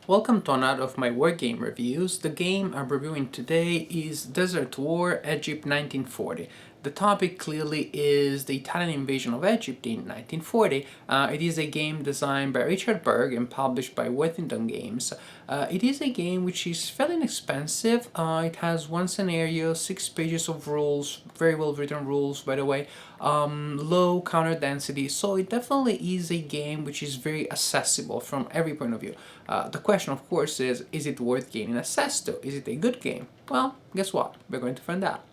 Welcome to another of my wargame reviews. The game I'm reviewing today is Desert War Egypt 1940. The topic clearly is the Italian invasion of Egypt in 1940. It is a game designed by Richard Berg and published by Worthington Games. It is a game which is fairly inexpensive. It has one scenario, 6 pages of rules, very well written rules by the way, low counter density, so it definitely is a game which is very accessible from every point of view. The question of course is it worth gaining access to? Is it a good game? Well, guess what? We're going to find out.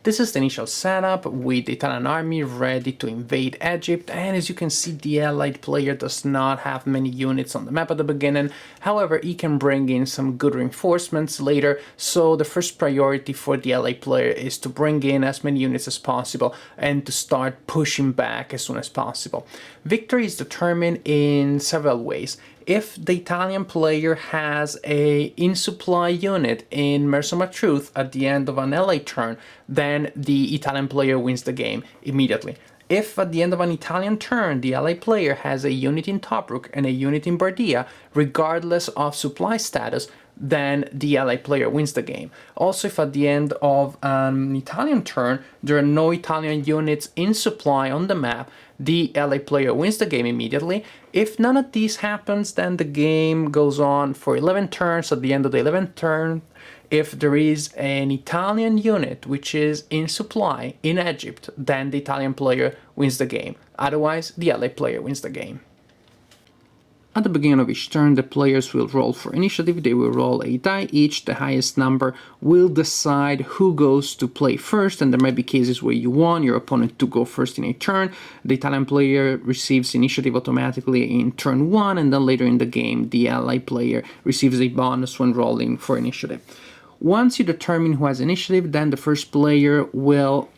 This is the initial setup with the Italian army ready to invade Egypt, and as you can see the allied player does not have many units on the map at the beginning. However, he can bring in some good reinforcements later, so the first priority for the allied player is to bring in as many units as possible and to start pushing back as soon as possible. Victory is determined in several ways. If the Italian player has a in-supply unit in Mercenary Truth at the end of an ally turn, then the Italian player wins the game immediately. If at the end of an Italian turn the ally player has a unit in Tobruk and a unit in Bardia, regardless of supply status, then the ally player wins the game. Also, if at the end of an Italian turn there are no Italian units in supply on the map, the ally player wins the game immediately. If none of these happens, then the game goes on for 11 turns. At the end of the 11th turn, if there is an Italian unit which is in supply in Egypt, then the Italian player wins the game. Otherwise, the ally player wins the game. At the beginning of each turn, the players will roll for initiative. They will roll a die each. The highest number will decide who goes to play first, and there might be cases where you want your opponent to go first in a turn. The Italian player receives initiative automatically in turn 1, and then later in the game, the ally player receives a bonus when rolling for initiative. Once you determine who has initiative, then the first player will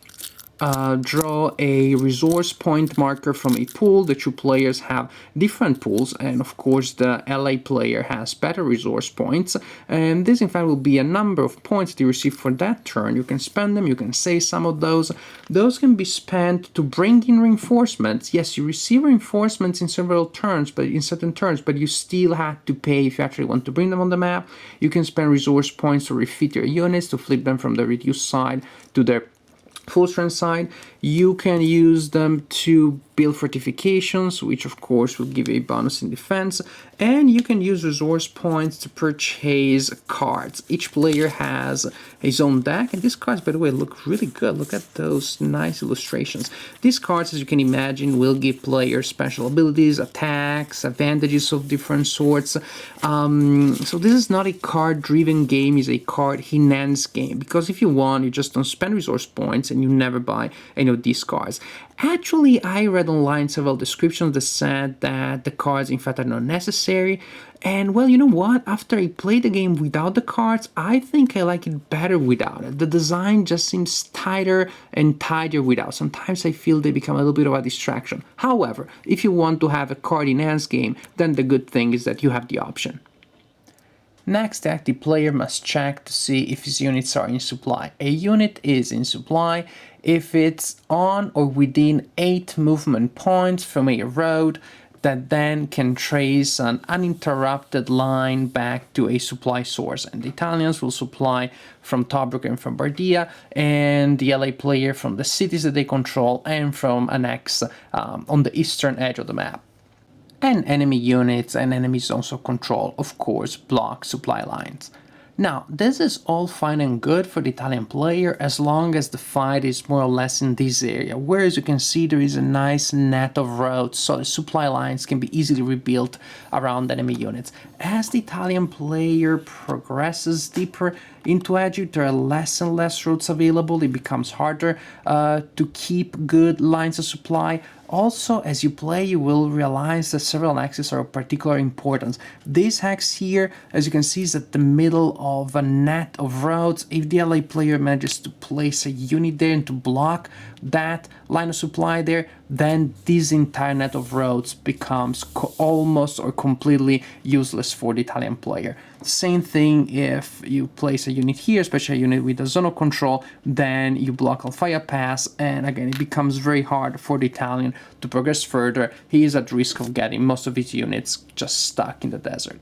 draw a resource point marker from a pool. The two players have different pools, and of course the ally player has better resource points, and this in fact will be a number of points that you receive for that turn. You can spend them, you can save some of those. Those can be spent to bring in reinforcements. Yes, you receive reinforcements in several turns, but in certain turns, but you still have to pay if you actually want to bring them on the map. You can spend resource points to refit your units, to flip them from the reduced side to the full strength side. You can use them to build fortifications, which of course will give you a bonus in defense, and you can use resource points to purchase cards. Each player has his own deck, and these cards, by the way, look really good. Look at those nice illustrations. These cards, as you can imagine, will give players special abilities, attacks, advantages of different sorts. So this is not a card-driven game, it's a card-enhanced game, because if you want, you just don't spend resource points and you never buy any of these cards. Actually, I read online several descriptions that said that the cards in fact are not necessary, and well, you know what, after I played the game without the cards, I think I like it better without it. The design just seems tighter and tidier without. Sometimes I feel they become a little bit of a distraction. However, if you want to have a card enhanced game, then the good thing is that you have the option. Next, the active player must check to see if his units are in supply. A unit is in supply if it's on or within 8 movement points from a road that then can trace an uninterrupted line back to a supply source. And the Italians will supply from Tobruk and from Bardia, and the ally player from the cities that they control and from Annex on the eastern edge of the map. And enemy units and enemy zones of control, of course, block supply lines. Now, this is all fine and good for the Italian player as long as the fight is more or less in this area, where as you can see there is a nice net of roads, so the supply lines can be easily rebuilt around enemy units. As the Italian player progresses deeper into Egypt, there are less and less roads available. It becomes harder to keep good lines of supply. Also, as you play, you will realize that several axes are of particular importance. This hex here, as you can see, is at the middle of a net of roads. If the ally player manages to place a unit there and to block that line of supply there, then this entire net of roads becomes almost or completely useless for the Italian player. Same thing if you place a unit here, especially a unit with a zone of control, then you block Alfaya Pass, and again it becomes very hard for the Italian to progress further. He is at risk of getting most of his units just stuck in the desert.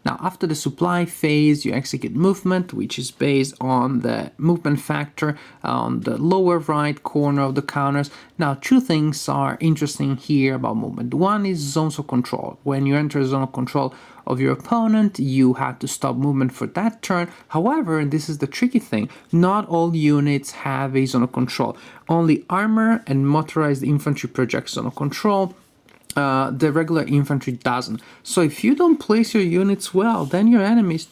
Now, after the supply phase, you execute movement, which is based on the movement factor on the lower right corner of the counters. Now, two things are interesting here about movement. One is zones of control. When you enter a zone of control of your opponent, you have to stop movement for that turn. However, and this is the tricky thing, not all units have a zone of control. Only armor and motorized infantry project zone of control. The regular infantry doesn't. So if you don't place your units well, then your enemies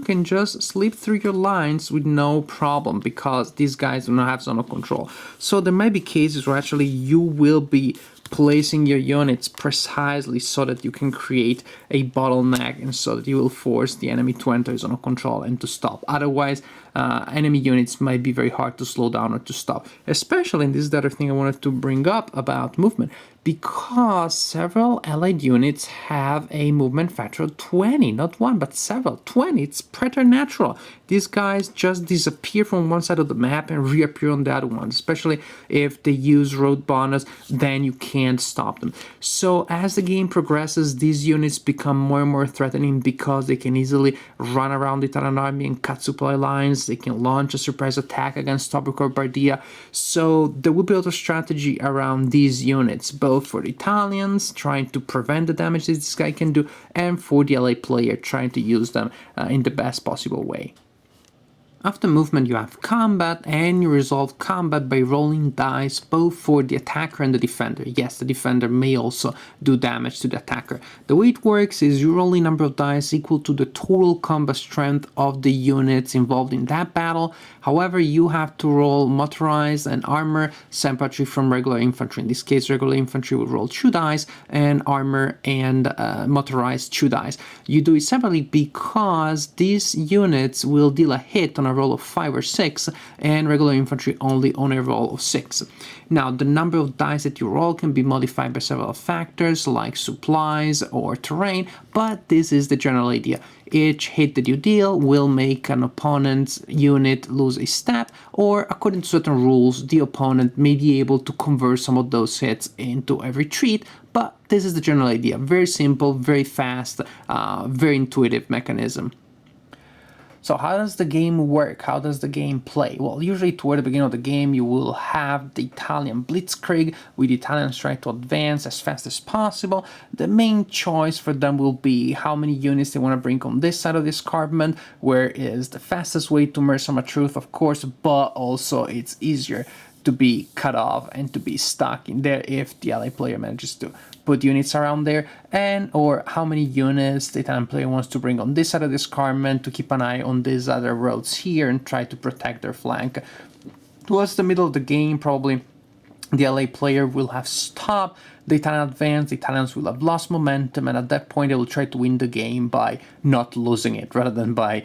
can just slip through your lines with no problem, because these guys do not have zone of control. So there might be cases where actually you will be placing your units precisely so that you can create a bottleneck and so that you will force the enemy to enter zone of control and to stop. Otherwise, enemy units might be very hard to slow down or to stop. Especially, and this is the other thing I wanted to bring up about movement, because several allied units have a movement factor of 20, not one, but several, 20. It's preternatural. These guys just disappear from one side of the map and reappear on the other one, especially if they use road bonus, then you can't stop them. So as the game progresses, these units become more and more threatening because they can easily run around the Italian army and cut supply lines. They can launch a surprise attack against Tobruk or Bardia. So there will be a lot of strategy around these units, both for the Italians trying to prevent the damage that this guy can do, and for the LA player trying to use them in the best possible way. After movement, you have combat, and you resolve combat by rolling dice both for the attacker and the defender. Yes, the defender may also do damage to the attacker. The way it works is you roll a number of dice equal to the total combat strength of the units involved in that battle. However, you have to roll motorized and armor separately from regular infantry. In this case, regular infantry will roll 2 dice, and armor and motorized 2 dice. You do it separately because these units will deal a hit on a roll of 5 or 6, and regular infantry only on a roll of 6. Now, the number of dice that you roll can be modified by several factors like supplies or terrain, but this is the general idea. Each hit that you deal will make an opponent's unit lose a step, or according to certain rules, the opponent may be able to convert some of those hits into a retreat, but this is the general idea. Very simple, very fast, very intuitive mechanism. So how does the game work? How does the game play? Well, usually toward the beginning of the game, you will have the Italian blitzkrieg, with the Italians trying to advance as fast as possible. The main choice for them will be how many units they want to bring on this side of the escarpment, where is the fastest way to merge some truth, of course, but also it's easier to be cut off and to be stuck in there if the ally player manages to put units around there, and or how many units the Italian player wants to bring on this side of the escarpment to keep an eye on these other roads here and try to protect their flank. Towards the middle of the game, probably the LA player will have stopped the Italian advance, the Italians will have lost momentum, and at that point they will try to win the game by not losing it, rather than by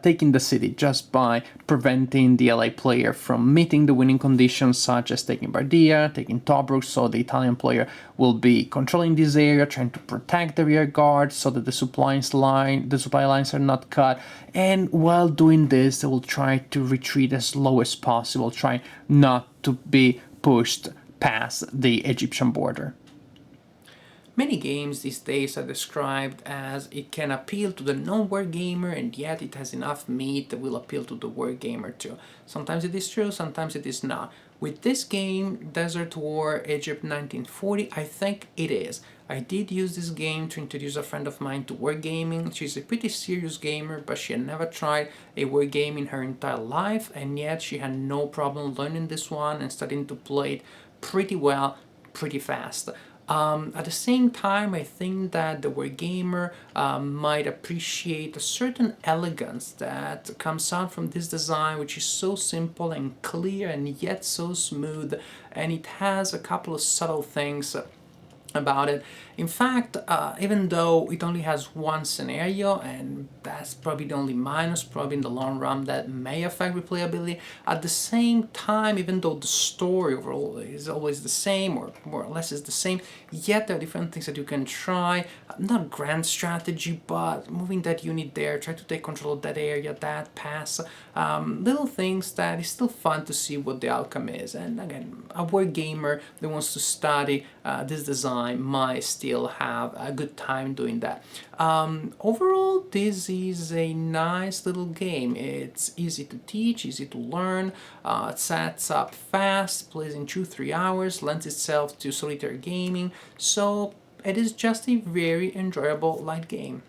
taking the city, just by preventing the LA player from meeting the winning conditions, such as taking Bardia, taking Tobruk. So the Italian player will be controlling this area, trying to protect the rear guard so that the supply lines are not cut, and while doing this, they will try to retreat as low as possible, trying not to be pushed past the Egyptian border. Many games these days are described as it can appeal to the non-war gamer, and yet it has enough meat that will appeal to the war gamer too. Sometimes it is true, sometimes it is not. With this game, Desert War Egypt 1940, I think it is. I did use this game to introduce a friend of mine to wargaming. She's a pretty serious gamer, but she had never tried a wargame in her entire life, and yet she had no problem learning this one and starting to play it pretty well, pretty fast. At the same time, I think that the wargamer might appreciate a certain elegance that comes out from this design, which is so simple and clear and yet so smooth, and it has a couple of subtle things about it. In fact, even though it only has one scenario, and that's probably the only minus, probably in the long run, that may affect replayability, at the same time, even though the story overall is always the same, or more or less is the same, yet there are different things that you can try. Not grand strategy, but moving that unit there, try to take control of that area, that pass, little things that is still fun to see what the outcome is. And again, a word gamer that wants to study this design might still have a good time doing that. Overall, this is a nice little game. It's easy to teach, easy to learn, it sets up fast, plays in 2-3 hours, lends itself to solitaire gaming, so it is just a very enjoyable light game.